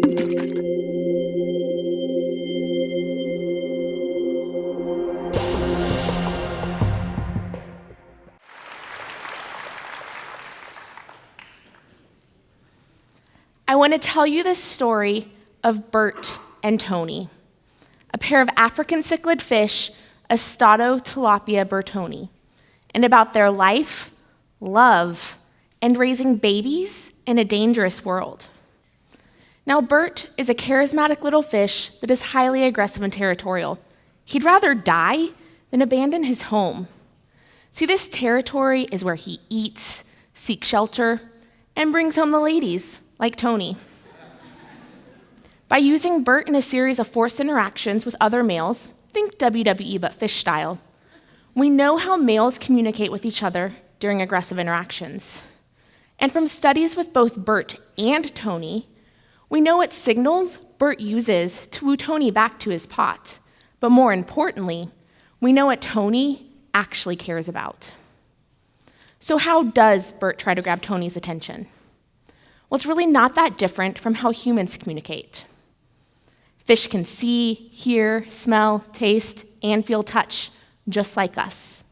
I want to tell you the story of Bert and Tony, a pair of African cichlid fish, Astato-tilapia bertoni, and about their life, love, and raising babies in a dangerous world. Now, Bert is a charismatic little fish that is highly aggressive and territorial. He'd rather die than abandon his home. See, this territory is where he eats, seeks shelter, and brings home the ladies, like Tony. By using Bert in a series of forced interactions with other males, think WWE but fish style, we know how males communicate with each other during aggressive interactions. And from studies with both Bert and Tony, we know what signals Bert uses to woo Tony back to his pot. But more importantly, we know what Tony actually cares about. So how does Bert try to grab Tony's attention? Well, it's really not that different from how humans communicate. Fish can see, hear, smell, taste, and feel touch, just like us.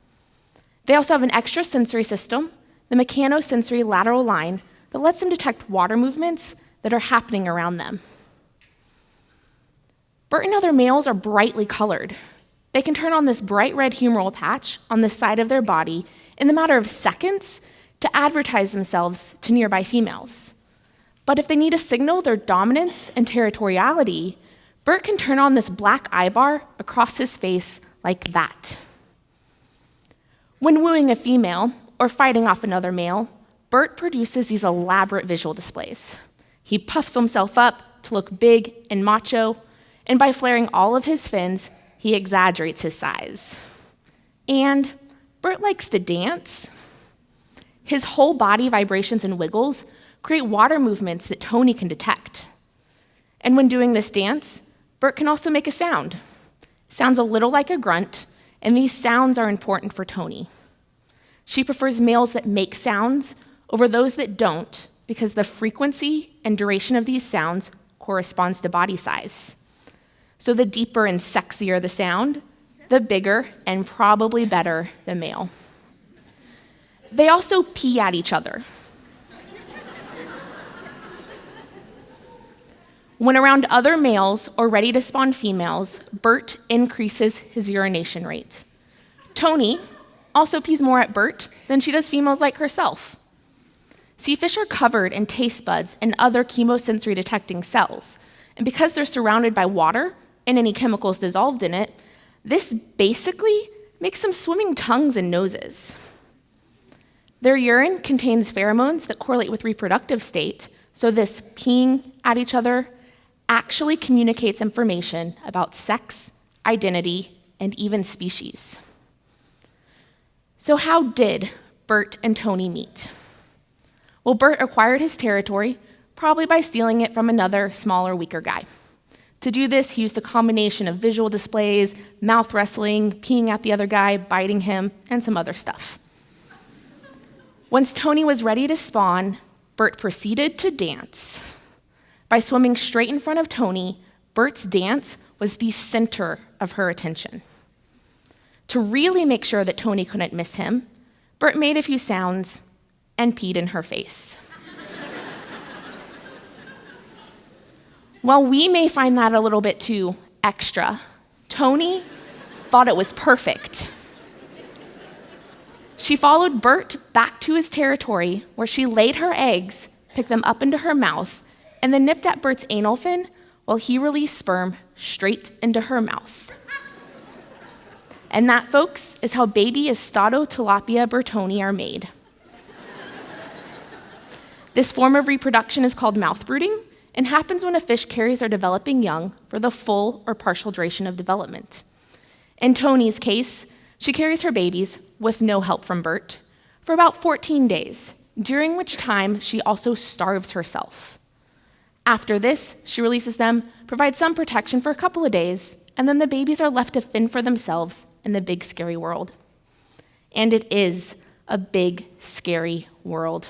They also have an extrasensory system, the mechanosensory lateral line, that lets them detect water movements that are happening around them. Bert and other males are brightly colored. They can turn on this bright red humoral patch on the side of their body in the matter of seconds to advertise themselves to nearby females. But if they need to signal their dominance and territoriality, Bert can turn on this black eye bar across his face like that. When wooing a female or fighting off another male, Bert produces these elaborate visual displays. He puffs himself up to look big and macho, and by flaring all of his fins, he exaggerates his size. And Bert likes to dance. His whole body vibrations and wiggles create water movements that Tony can detect. And when doing this dance, Bert can also make a sound. It sounds a little like a grunt, and these sounds are important for Tony. She prefers males that make sounds over those that don't, because the frequency and duration of these sounds corresponds to body size. So the deeper and sexier the sound, the bigger and probably better the male. They also pee at each other. When around other males or ready to spawn females, Bert increases his urination rate. Tony also pees more at Bert than she does females like herself. See, fish are covered in taste buds and other chemosensory detecting cells, and because they're surrounded by water and any chemicals dissolved in it, this basically makes them swimming tongues and noses. Their urine contains pheromones that correlate with reproductive state, so this peeing at each other actually communicates information about sex, identity, and even species. So how did Bert and Tony meet? Well, Bert acquired his territory, probably by stealing it from another, smaller, weaker guy. To do this, he used a combination of visual displays, mouth wrestling, peeing at the other guy, biting him, and some other stuff. Once Tony was ready to spawn, Bert proceeded to dance. By swimming straight in front of Tony, Bert's dance was the center of her attention. To really make sure that Tony couldn't miss him, Bert made a few sounds and peed in her face. While we may find that a little bit too extra, Tony thought it was perfect. She followed Bert back to his territory where she laid her eggs, picked them up into her mouth, and then nipped at Bert's anal fin while he released sperm straight into her mouth. And that, folks, is how baby Astato-tilapia bertoni are made. This form of reproduction is called mouth brooding and happens when a fish carries their developing young for the full or partial duration of development. In Tony's case, she carries her babies, with no help from Bert, for about 14 days, during which time she also starves herself. After this, she releases them, provides some protection for a couple of days, and then the babies are left to fend for themselves in the big, scary world. And it is a big, scary world,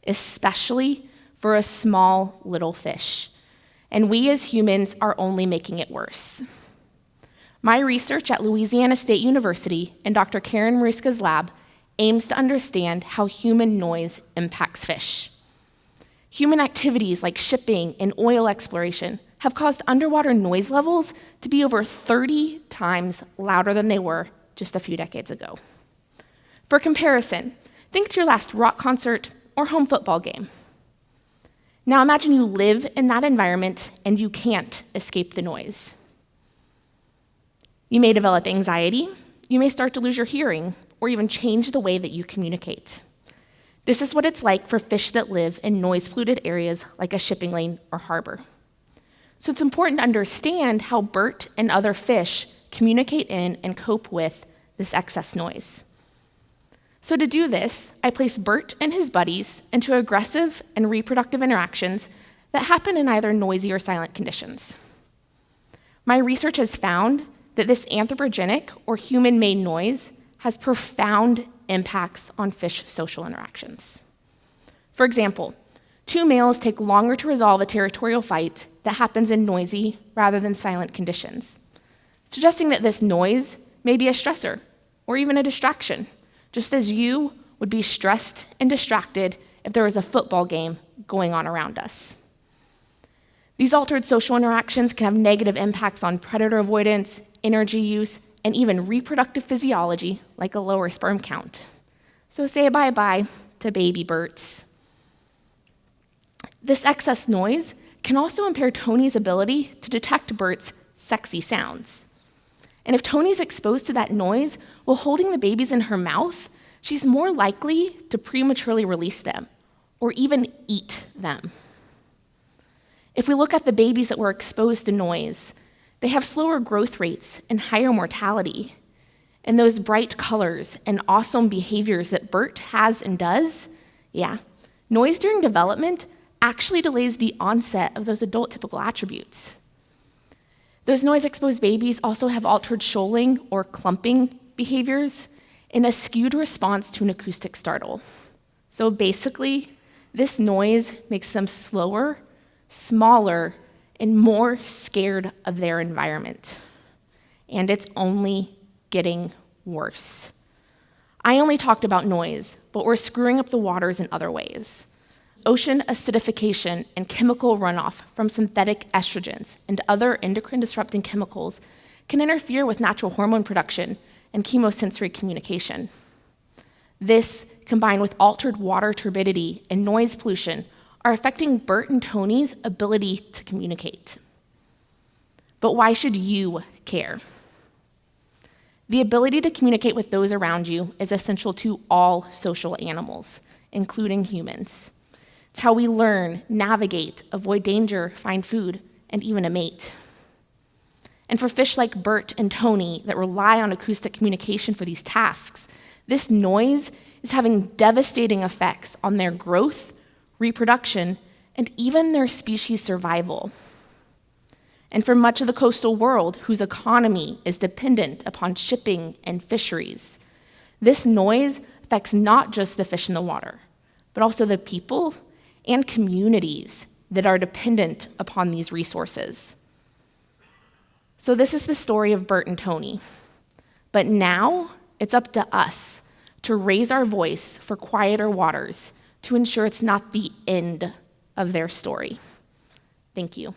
especially for a small little fish. and we as humans are only making it worse. My research at Louisiana State University and Dr. Karen Mariska's lab aims to understand how human noise impacts fish. Human activities like shipping and oil exploration have caused underwater noise levels to be over 30 times louder than they were just a few decades ago. For comparison, think to your last rock concert or home football game. Now imagine you live in that environment and you can't escape the noise. You may develop anxiety, you may start to lose your hearing, or even change the way that you communicate. This is what it's like for fish that live in noise-polluted areas like a shipping lane or harbor. So it's important to understand how Bert and other fish communicate in and cope with this excess noise. So to do this, I place Bert and his buddies into aggressive and reproductive interactions that happen in either noisy or silent conditions. My research has found that this anthropogenic or human-made noise has profound impacts on fish social interactions. For example, two males take longer to resolve a territorial fight that happens in noisy rather than silent conditions, suggesting that this noise may be a stressor or even a distraction, just as you would be stressed and distracted if there was a football game going on around us. These altered social interactions can have negative impacts on predator avoidance, energy use, and even reproductive physiology, like a lower sperm count. So say bye-bye to baby Berts. This excess noise can also impair Tony's ability to detect Bert's sexy sounds. And if Tony's exposed to that noise while holding the babies in her mouth, she's more likely to prematurely release them or even eat them. If we look at the babies that were exposed to noise, they have slower growth rates and higher mortality. And those bright colors and awesome behaviors that Bert has and does, noise during development actually delays the onset of those adult typical attributes. Those noise-exposed babies also have altered shoaling or clumping behaviors in a skewed response to an acoustic startle. So basically, this noise makes them slower, smaller, and more scared of their environment. And it's only getting worse. I only talked about noise, but we're screwing up the waters in other ways. Ocean acidification and chemical runoff from synthetic estrogens and other endocrine-disrupting chemicals can interfere with natural hormone production and chemosensory communication. This, combined with altered water turbidity and noise pollution, are affecting Bert and Tony's ability to communicate. But why should you care? The ability to communicate with those around you is essential to all social animals, including humans. It's how we learn, navigate, avoid danger, find food, and even a mate. And for fish like Bert and Tony that rely on acoustic communication for these tasks, this noise is having devastating effects on their growth, reproduction, and even their species survival. And for much of the coastal world, whose economy is dependent upon shipping and fisheries, this noise affects not just the fish in the water, but also the people and communities that are dependent upon these resources. So this is the story of Bert and Tony. But now it's up to us to raise our voice for quieter waters to ensure it's not the end of their story. Thank you.